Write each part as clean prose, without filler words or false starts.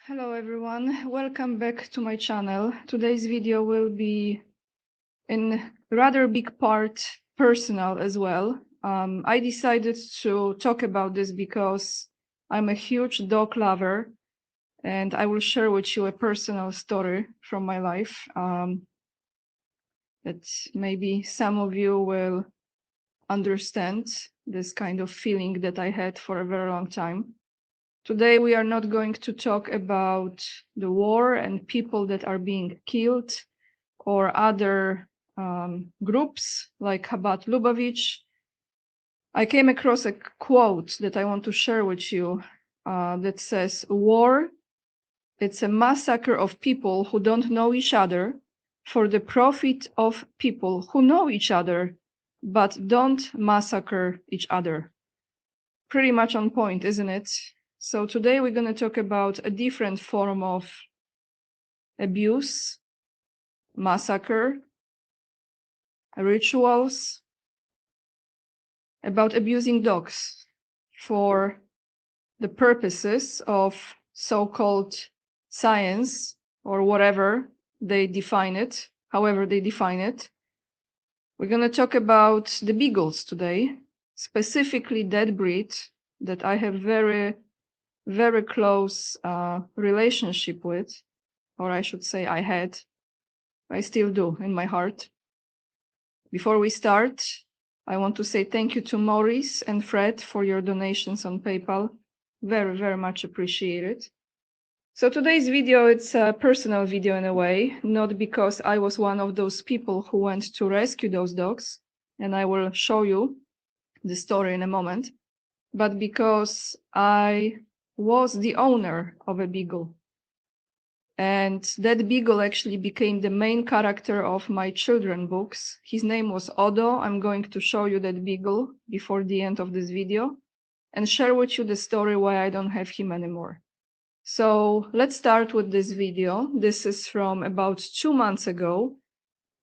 Hello everyone, welcome back to my channel. Today's video will be in rather big part personal as well. I decided to talk about this because I'm a huge dog lover and I will share with you a personal story from my life that maybe some of you will understand this kind of feeling that I had for a very long time. Today, we are not going to talk about the war and people that are being killed or other groups like Chabad Lubavitch. I came across a quote that I want to share with you that says, "War, it's a massacre of people who don't know each other for the profit of people who know each other, but don't massacre each other." Pretty much on point, isn't it? So today we're going to talk about a different form of abuse, massacre, rituals, about abusing dogs for the purposes of so-called science or whatever they define it, however they define it. We're going to talk about the beagles today, specifically that breed that I have very close relationship with, or I should say I had. I still do in my heart. Before we start, I want to say thank you to Maurice and Fred for your donations on PayPal. Very much appreciated. So today's video, it's a personal video in a way, not because I was one of those people who went to rescue those dogs, and I will show you the story in a moment, but because I was the owner of a beagle. And that beagle actually became the main character of my children books. His name was Odo. I'm going to show you that beagle before the end of this video and share with you the story why I don't have him anymore. So let's start with this video. This is from about 2 months ago.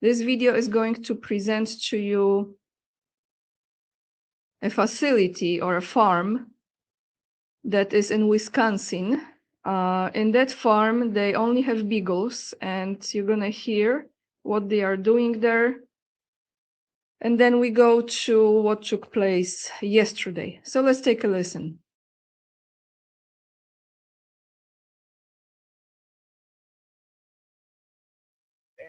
This video is going to present to you a facility or a farm that is in Wisconsin. In that farm, they only have beagles, and you're gonna hear what they are doing there. And then we go to what took place yesterday. So let's take a listen.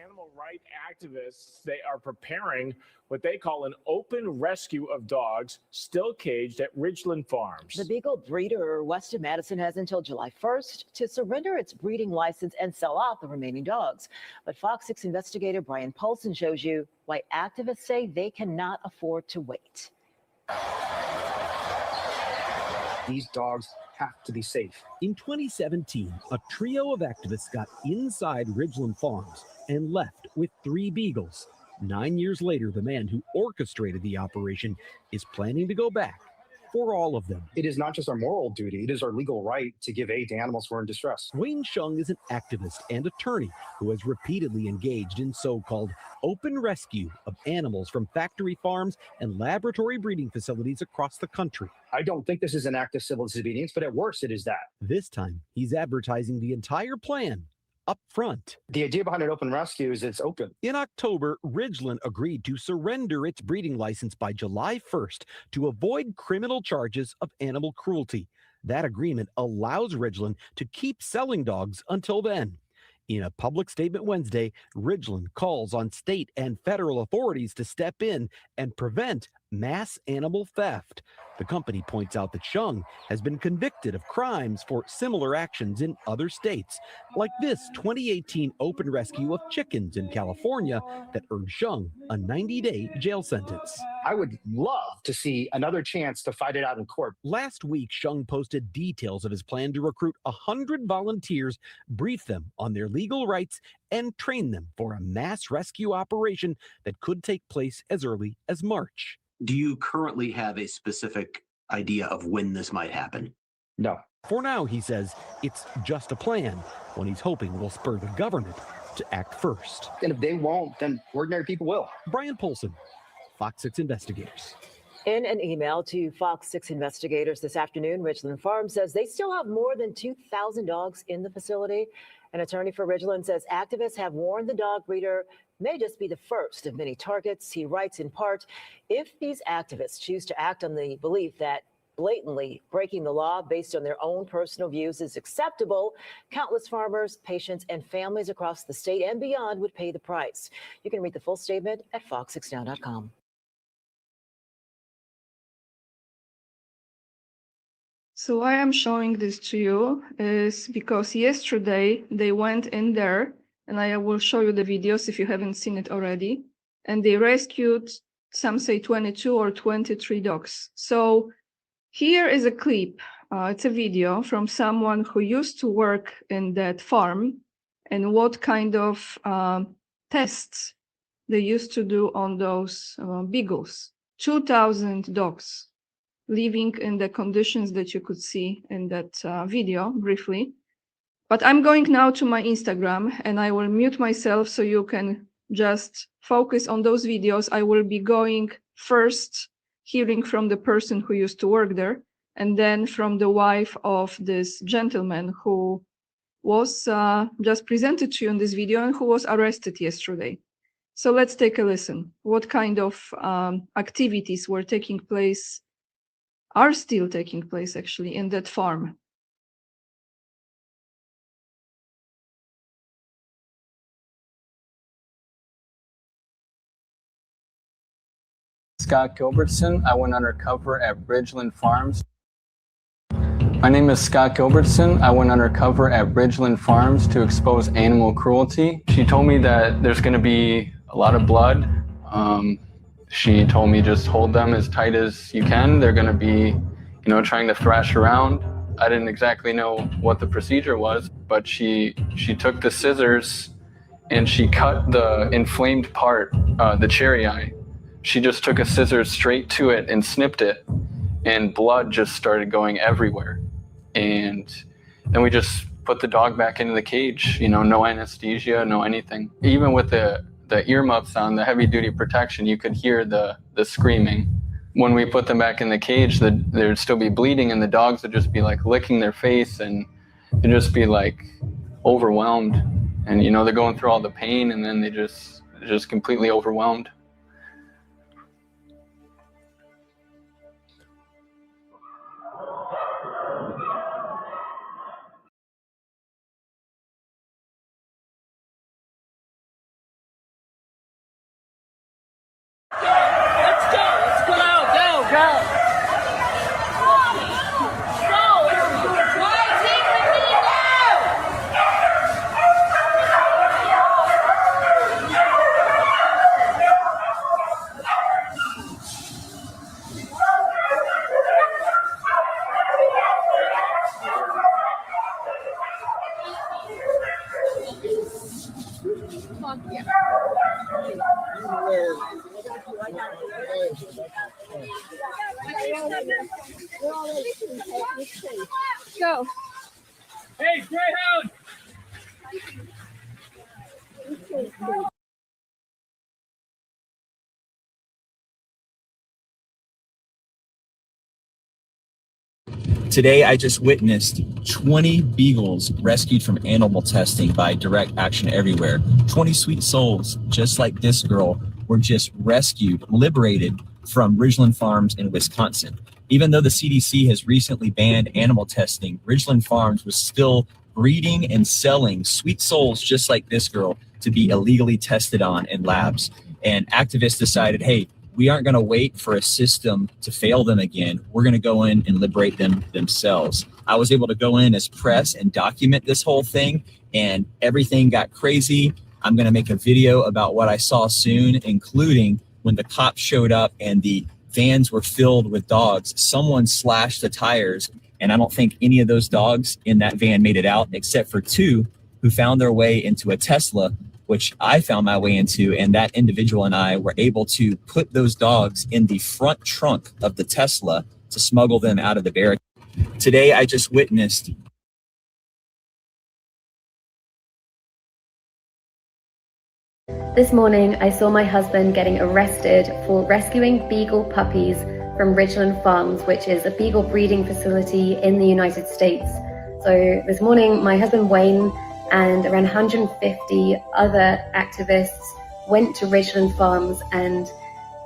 Animal rights activists, they are preparing what they call an open rescue of dogs still caged at Ridgeland Farms. The beagle breeder, Weston Madison, has until July 1st to surrender its breeding license and sell out the remaining dogs. But Fox 6 investigator Brian Polson shows you why activists say they cannot afford to wait. These dogs have to be safe. In 2017, a trio of activists got inside Ridgeland Farms and left with 3 beagles. 9 years later, the man who orchestrated the operation is planning to go back for all of them. It is not just our moral duty, it is our legal right to give aid to animals who are in distress. Wayne Shung is an activist and attorney who has repeatedly engaged in so-called open rescue of animals from factory farms and laboratory breeding facilities across the country. I don't think this is an act of civil disobedience, but at worst it is that. This time, he's advertising the entire plan up front. The idea behind an open rescue is it's open. In October, Ridgeland agreed to surrender its breeding license by July 1st to avoid criminal charges of animal cruelty. That agreement allows Ridgeland to keep selling dogs until then. In a public statement Wednesday, Ridgeland calls on state and federal authorities to step in and prevent mass animal theft. The company points out that Shung has been convicted of crimes for similar actions in other states, like this 2018 open rescue of chickens in California that earned Shung a 90-day jail sentence. I would love to see another chance to fight it out in court. Last week, Shung posted details of his plan to recruit 100 volunteers, brief them on their legal rights, and train them for a mass rescue operation that could take place as early as March. Do you currently have a specific idea of when this might happen? No. For now, he says, it's just a plan, when he's hoping will spur the government to act first. And if they won't, then ordinary people will. Brian Polson, Fox 6 Investigators. In an email to Fox 6 investigators this afternoon, Ridgeland Farm says they still have more than 2,000 dogs in the facility. An attorney for Ridgeland says activists have warned the dog breeder may just be the first of many targets. He writes in part, if these activists choose to act on the belief that blatantly breaking the law based on their own personal views is acceptable, countless farmers, patients, and families across the state and beyond would pay the price. You can read the full statement at fox6now.com. So why I'm showing this to you is because yesterday they went in there, and I will show you the videos if you haven't seen it already, and they rescued, some say 22 or 23 dogs. So here is a clip. It's a video from someone who used to work in that farm and what kind of tests they used to do on those beagles. 2,000 dogs living in the conditions that you could see in that video briefly. But I'm going now to my Instagram and I will mute myself so you can just focus on those videos. I will be going first, hearing from the person who used to work there, and then from the wife of this gentleman who was just presented to you in this video and who was arrested yesterday. So let's take a listen. What kind of activities were taking place, are still taking place actually in that farm? Scott Gilbertson. I went undercover at Ridgeland Farms. My name is Scott Gilbertson. I went undercover at Ridgeland Farms to expose animal cruelty. She told me that there's going to be a lot of blood. She told me just hold them as tight as you can. They're going to be, trying to thrash around. I didn't exactly know what the procedure was, but she took the scissors and she cut the inflamed part, the cherry eye. She just took a scissors straight to it and snipped it, and blood just started going everywhere. And then we just put the dog back into the cage, no anesthesia, no anything. Even with the earmuffs on, the heavy duty protection, you could hear the screaming. When we put them back in the cage, there'd still be bleeding and the dogs would just be like licking their face and they'd just be like overwhelmed. And they're going through all the pain and then they're just completely overwhelmed. Go. Hey, Greyhound! Today, I just witnessed 20 beagles rescued from animal testing by Direct Action Everywhere. 20 sweet souls, just like this girl, were just rescued, liberated from Ridgeland Farms in Wisconsin. Even though the CDC has recently banned animal testing, Ridgeland Farms was still breeding and selling sweet souls just like this girl to be illegally tested on in labs. And activists decided, hey, we aren't going to wait for a system to fail them again. We're going to go in and liberate them themselves. I was able to go in as press and document this whole thing, and everything got crazy. I'm going to make a video about what I saw soon, including when the cops showed up and the vans were filled with dogs. Someone slashed the tires, and I don't think any of those dogs in that van made it out, except for 2 who found their way into a Tesla, which I found my way into, and that individual and I were able to put those dogs in the front trunk of the Tesla to smuggle them out of the barricade. Today, I just witnessed This morning, I saw my husband getting arrested for rescuing beagle puppies from Ridgeland Farms, which is a beagle breeding facility in the United States. So this morning, my husband Wayne and around 150 other activists went to Ridgeland Farms, and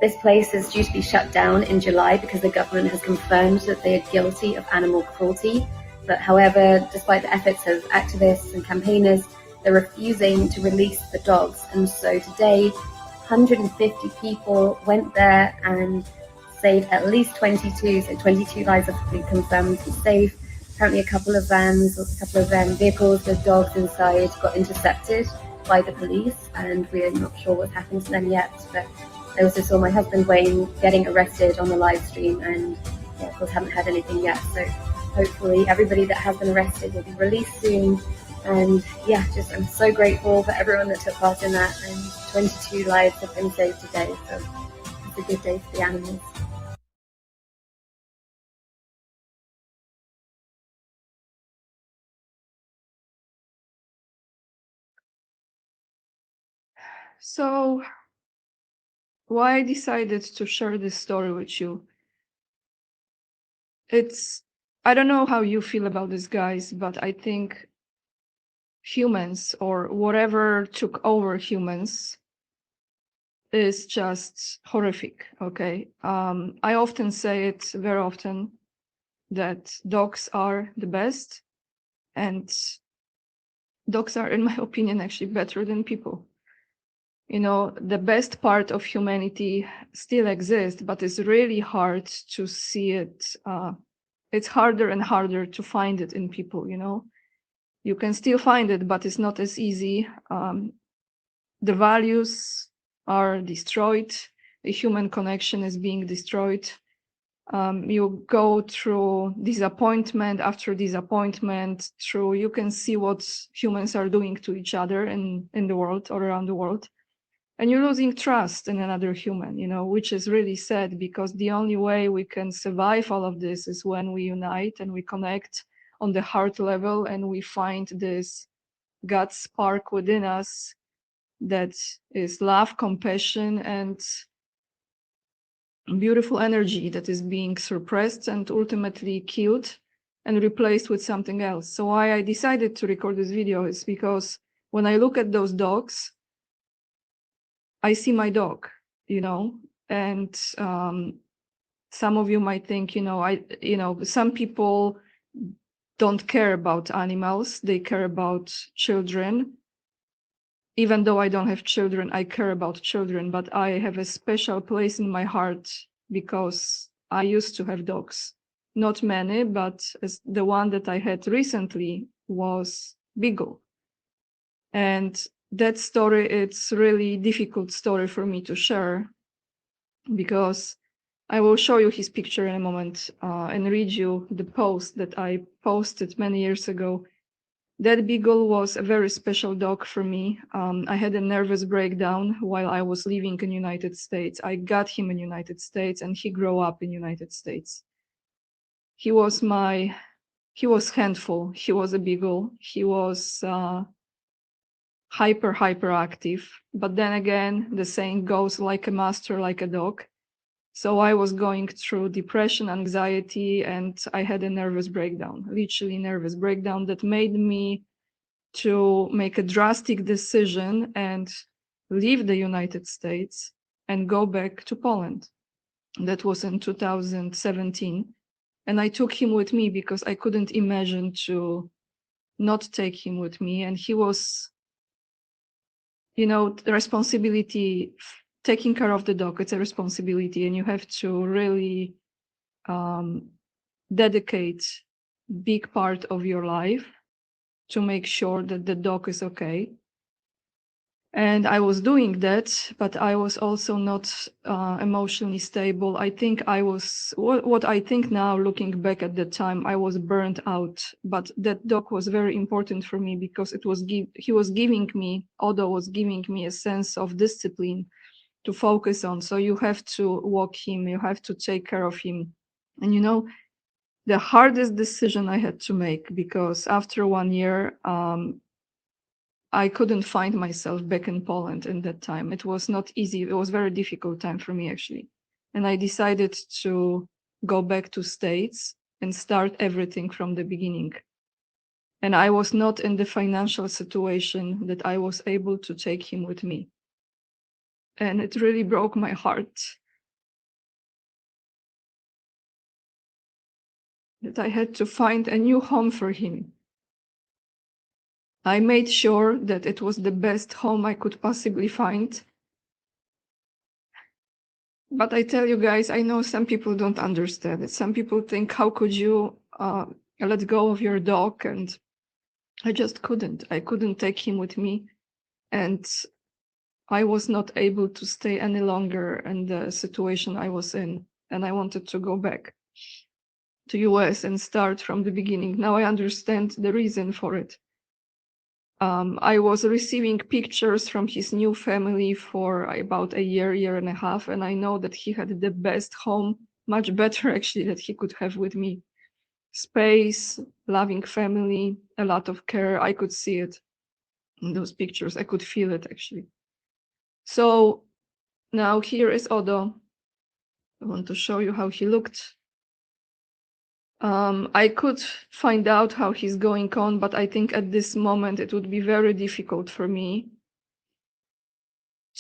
this place is due to be shut down in July because the government has confirmed that they are guilty of animal cruelty. But however, despite the efforts of activists and campaigners, they're refusing to release the dogs. And so today, 150 people went there and saved at least 22. So 22 lives have been confirmed to be safe. Apparently a couple of vans, a couple of vehicles with dogs inside got intercepted by the police, and we're not sure what's happened to them yet. But I also saw my husband Wayne getting arrested on the live stream, and of course haven't heard anything yet. So hopefully everybody that has been arrested will be released soon. And yeah, just I'm so grateful for everyone that took part in that, and 22 lives have been saved today. So it's a good day for the animals. So why I decided to share this story with you? I don't know how you feel about this, guys, but I think humans or whatever took over humans is just horrific, okay? I often say it very often that dogs are the best, and dogs are, in my opinion, actually better than people. You know, the best part of humanity still exists, but it's really hard to see it. It's harder and harder to find it in people, you know. You can still find it, but it's not as easy. The values are destroyed. The human connection is being destroyed. You go through disappointment after disappointment. You can see what humans are doing to each other in the world or around the world. And you're losing trust in another human, you know, which is really sad, because the only way we can survive all of this is when we unite and we connect on the heart level, and we find this God spark within us that is love, compassion, and beautiful energy that is being suppressed and ultimately killed and replaced with something else. So why I decided to record this video is because when I look at those dogs, I see my dog, you know, and some of you might think, some people don't care about animals, they care about children. Even though I don't have children, I care about children, but I have a special place in my heart because I used to have dogs. Not many, but the one that I had recently was Beagle. And that story, it's really difficult story for me to share, because I will show you his picture in a moment and read you the post that I posted many years ago. That Beagle was a very special dog for me. I had a nervous breakdown while I was living in United States. I got him in United States, and he grew up in United States. He was handful. He was a Beagle. He was hyperactive, but then again, the saying goes, like a master, like a dog. So I was going through depression, anxiety, and I had a nervous breakdown, literally nervous breakdown, that made me to make a drastic decision and leave the United States and go back to Poland. That was in 2017. And I took him with me because I couldn't imagine to not take him with me. And he was, the responsibility, taking care of the dog, it's a responsibility, and you have to really dedicate big part of your life to make sure that the dog is okay. And I was doing that, but I was also not emotionally stable. I think I was, what I think now, looking back at the time, I was burnt out. But that dog was very important for me because he was giving me, Odo was giving me a sense of discipline to focus on. So you have to walk him, you have to take care of him. And the hardest decision I had to make, because after 1 year, I couldn't find myself back in Poland in that time. It was not easy. It was a very difficult time for me, actually. and I decided to go back to States and start everything from the beginning. And I was not in the financial situation that I was able to take him with me. And it really broke my heart that I had to find a new home for him. I made sure that it was the best home I could possibly find. But I tell you guys, I know some people don't understand it. Some people think, how could you let go of your dog? And I just couldn't. I couldn't take him with me. And I was not able to stay any longer in the situation I was in. And I wanted to go back to US and start from the beginning. Now I understand the reason for it. I was receiving pictures from his new family for about a year and a half, and I know that he had the best home, much better actually, that he could have with me. Space, loving family, a lot of care. I could see it in those pictures. I could feel it actually. So now here is Odo. I want to show you how he looked. I could find out how he's going on, but I think at this moment it would be very difficult for me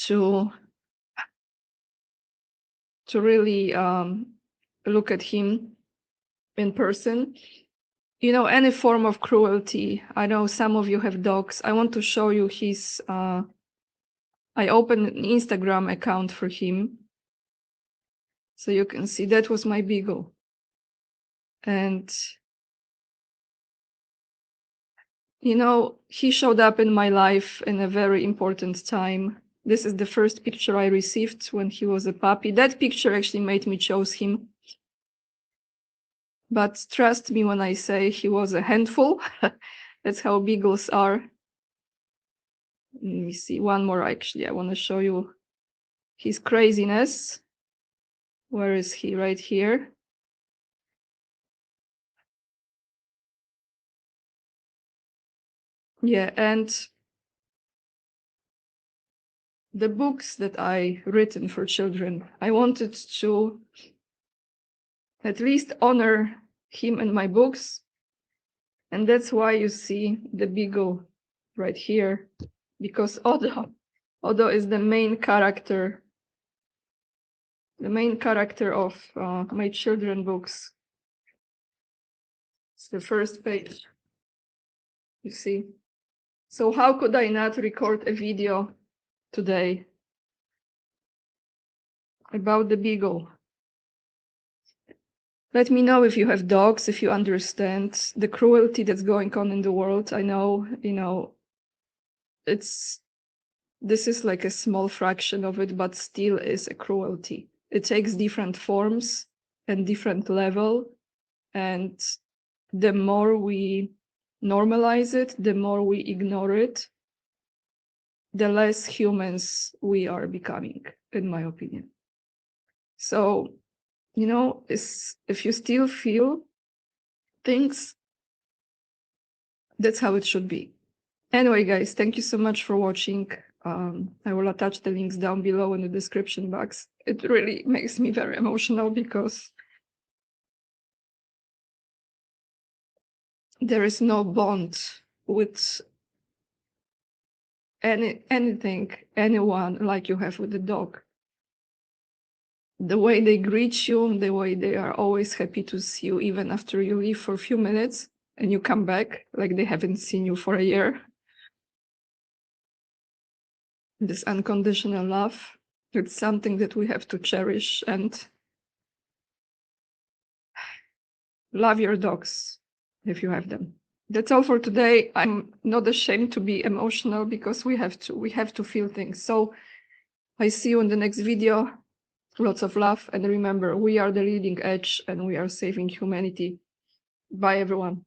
to really look at him in person. You know, any form of cruelty. I know some of you have dogs. I want to show you his, I opened an Instagram account for him. So you can see that was my beagle. And, you know, he showed up in my life in a very important time. This is the first picture I received when he was a puppy. That picture actually made me choose him. But trust me when I say he was a handful. That's how beagles are. Let me see one more actually. I want to show you his craziness. Where is he? Right here. Yeah, and the books that I written for children, I wanted to at least honor him in my books. And that's why you see the beagle right here, because Odo is the main character of my children books. It's the first page, you see. So how could I not record a video today about the beagle? Let me know if you have dogs, if you understand the cruelty that's going on in the world. I know, you know, this is like a small fraction of it, but still is a cruelty. It takes different forms and different level. And the more we normalize it, the more we ignore it, the less humans we are becoming, in my opinion. So, you know, if you still feel things, that's how it should be. Anyway, guys, thank you so much for watching. I will attach the links down below in the description box. It really makes me very emotional because there is no bond with anything, anyone like you have with the dog. The way they greet you, the way they are always happy to see you, even after you leave for a few minutes and you come back, like they haven't seen you for a year. This unconditional love, it's something that we have to cherish and love your dogs if you have them. That's all for today. I'm not ashamed to be emotional because we have to feel things. So I see you in the next video. Lots of love, and remember, we are the leading edge and we are saving humanity. Bye everyone.